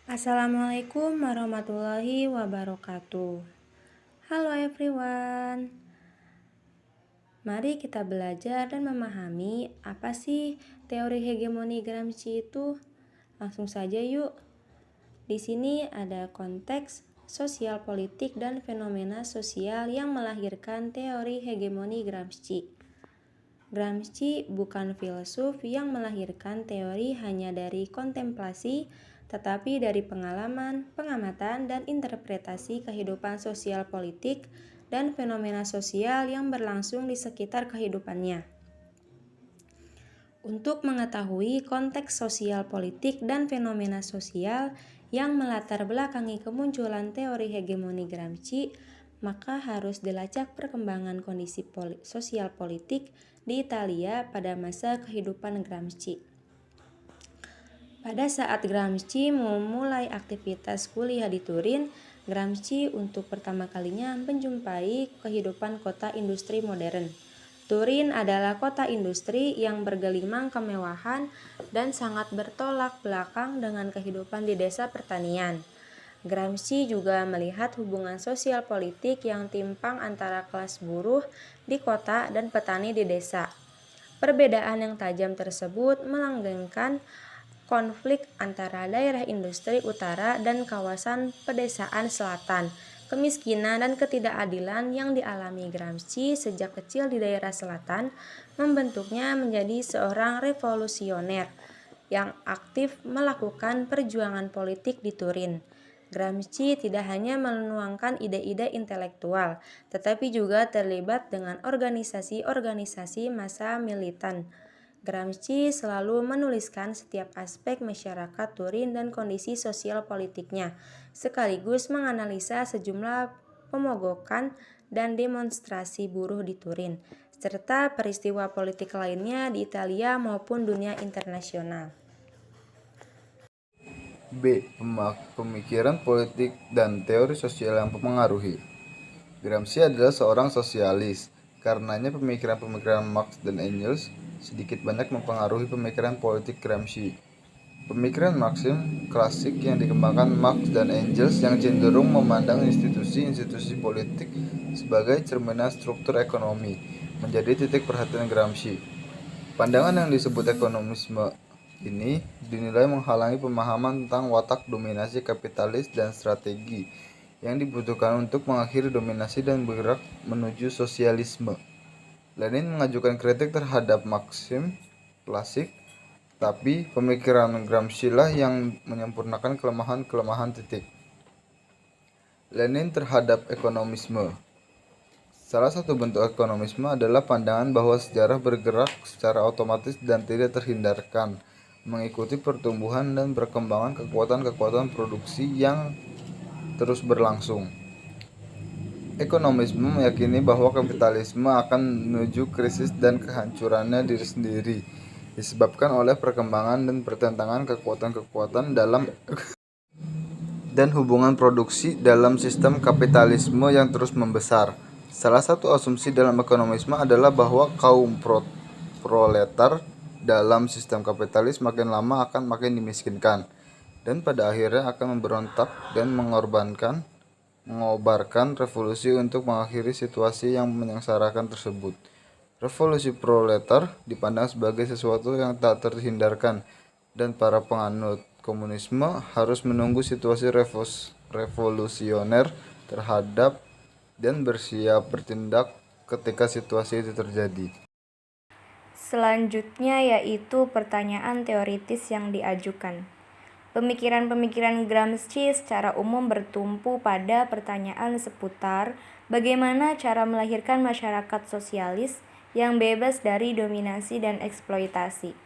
Assalamualaikum warahmatullahi wabarakatuh. Halo everyone. Mari kita belajar dan memahami apa sih teori hegemoni Gramsci itu. Langsung saja yuk. Di sini ada konteks sosial politik dan fenomena sosial yang melahirkan teori hegemoni Gramsci. Gramsci bukan filsuf yang melahirkan teori hanya dari kontemplasi, tetapi dari pengalaman, pengamatan, dan interpretasi kehidupan sosial politik dan fenomena sosial yang berlangsung di sekitar kehidupannya. Untuk mengetahui konteks sosial politik dan fenomena sosial yang melatar belakangi kemunculan teori hegemoni Gramsci, maka harus dilacak perkembangan kondisi sosial politik di Italia pada masa kehidupan Gramsci. Pada saat Gramsci memulai aktivitas kuliah di Turin, Gramsci untuk pertama kalinya menjumpai kehidupan kota industri modern. Turin adalah kota industri yang bergelimang kemewahan dan sangat bertolak belakang dengan kehidupan di desa pertanian. Gramsci juga melihat hubungan sosial politik yang timpang antara kelas buruh di kota dan petani di desa. Perbedaan yang tajam tersebut melanggengkan konflik antara daerah industri utara dan kawasan pedesaan selatan. Kemiskinan dan ketidakadilan yang dialami Gramsci sejak kecil di daerah selatan membentuknya menjadi seorang revolusioner yang aktif melakukan perjuangan politik di Turin. Gramsci tidak hanya menuangkan ide-ide intelektual, tetapi juga terlibat dengan organisasi-organisasi massa militan. Gramsci selalu menuliskan setiap aspek masyarakat Turin dan kondisi sosial politiknya, sekaligus menganalisa sejumlah pemogokan dan demonstrasi buruh di Turin, serta peristiwa politik lainnya di Italia maupun dunia internasional. B. Pemikiran politik dan teori sosial yang mempengaruhi. Gramsci adalah seorang sosialis. Karenanya pemikiran-pemikiran Marx dan Engels sedikit banyak mempengaruhi pemikiran politik Gramsci. Pemikiran Marxisme klasik yang dikembangkan Marx dan Engels yang cenderung memandang institusi-institusi politik sebagai cerminan struktur ekonomi menjadi titik perhatian Gramsci. Pandangan yang disebut ekonomisme ini dinilai menghalangi pemahaman tentang watak dominasi kapitalis dan strategi yang dibutuhkan untuk mengakhiri dominasi dan bergerak menuju sosialisme. Lenin mengajukan kritik terhadap Marxisme klasik, tapi pemikiran Gramsci lah yang menyempurnakan kelemahan-kelemahan titik Lenin terhadap ekonomisme. Salah satu bentuk ekonomisme adalah pandangan bahwa sejarah bergerak secara otomatis dan tidak terhindarkan, mengikuti pertumbuhan dan perkembangan kekuatan-kekuatan produksi yang terus berlangsung. Ekonomisme meyakini bahwa kapitalisme akan menuju krisis dan kehancurannya diri sendiri, disebabkan oleh perkembangan dan pertentangan kekuatan-kekuatan dalam dan hubungan produksi dalam sistem kapitalisme yang terus membesar. Salah satu asumsi dalam ekonomisme adalah bahwa kaum proletar dalam sistem kapitalis makin lama akan makin dimiskinkan dan pada akhirnya akan memberontak dan mengobarkan revolusi untuk mengakhiri situasi yang menyengsarakan tersebut. Revolusi proletar dipandang sebagai sesuatu yang tak terhindarkan dan para penganut komunisme harus menunggu situasi revolusioner terhadap dan bersiap bertindak ketika situasi itu terjadi. Selanjutnya yaitu pertanyaan teoritis yang diajukan. Pemikiran-pemikiran Gramsci secara umum bertumpu pada pertanyaan seputar bagaimana cara melahirkan masyarakat sosialis yang bebas dari dominasi dan eksploitasi.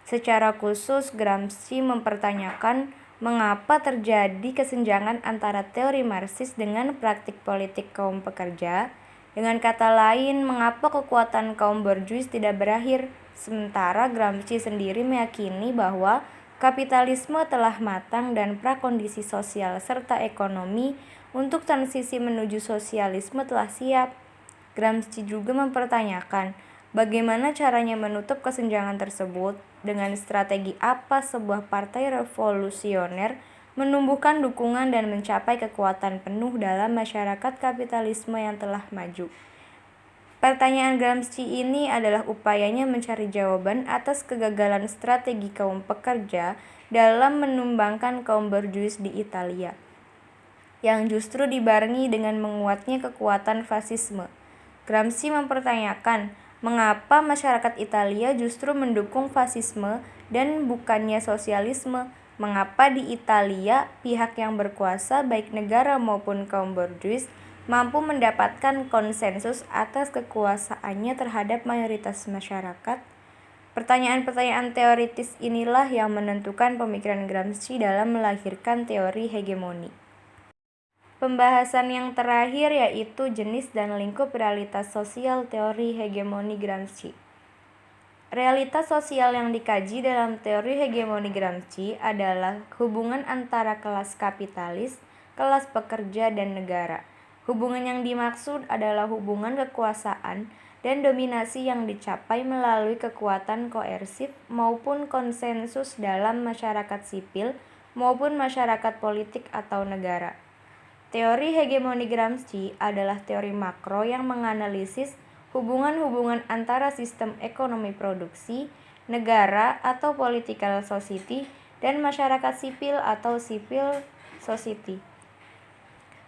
Secara khusus, Gramsci mempertanyakan mengapa terjadi kesenjangan antara teori Marxis dengan praktik politik kaum pekerja. Dengan kata lain, mengapa kekuatan kaum borjuis tidak berakhir, sementara Gramsci sendiri meyakini bahwa kapitalisme telah matang dan prakondisi sosial serta ekonomi untuk transisi menuju sosialisme telah siap. Gramsci juga mempertanyakan bagaimana caranya menutup kesenjangan tersebut, dengan strategi apa sebuah partai revolusioner menumbuhkan dukungan dan mencapai kekuatan penuh dalam masyarakat kapitalisme yang telah maju. Pertanyaan Gramsci ini adalah upayanya mencari jawaban atas kegagalan strategi kaum pekerja dalam menumbangkan kaum borjuis di Italia, yang justru dibarengi dengan menguatnya kekuatan fasisme. Gramsci mempertanyakan mengapa masyarakat Italia justru mendukung fasisme dan bukannya sosialisme. Mengapa di Italia pihak yang berkuasa baik negara maupun kaum borjuis mampu mendapatkan konsensus atas kekuasaannya terhadap mayoritas masyarakat? Pertanyaan-pertanyaan teoritis inilah yang menentukan pemikiran Gramsci dalam melahirkan teori hegemoni. Pembahasan yang terakhir yaitu jenis dan lingkup realitas sosial teori hegemoni Gramsci. Realitas sosial yang dikaji dalam teori hegemoni Gramsci adalah hubungan antara kelas kapitalis, kelas pekerja, dan negara. Hubungan yang dimaksud adalah hubungan kekuasaan dan dominasi yang dicapai melalui kekuatan koersif maupun konsensus dalam masyarakat sipil maupun masyarakat politik atau negara. Teori hegemoni Gramsci adalah teori makro yang menganalisis hubungan-hubungan antara sistem ekonomi produksi, negara atau political society, dan masyarakat sipil atau civil society.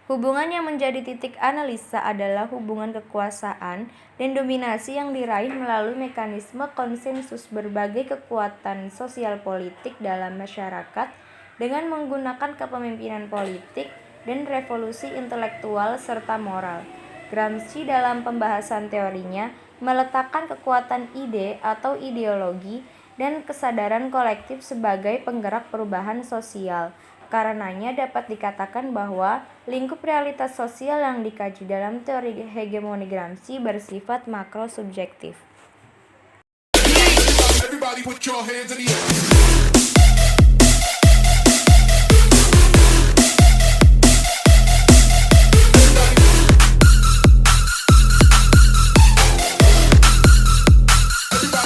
Hubungan yang menjadi titik analisa adalah hubungan kekuasaan dan dominasi yang diraih melalui mekanisme konsensus berbagai kekuatan sosial politik dalam masyarakat dengan menggunakan kepemimpinan politik dan revolusi intelektual serta moral. Gramsci dalam pembahasan teorinya meletakkan kekuatan ide atau ideologi dan kesadaran kolektif sebagai penggerak perubahan sosial. Karenanya dapat dikatakan bahwa lingkup realitas sosial yang dikaji dalam teori hegemoni Gramsci bersifat makro subjektif. Everybody put your hands in the air.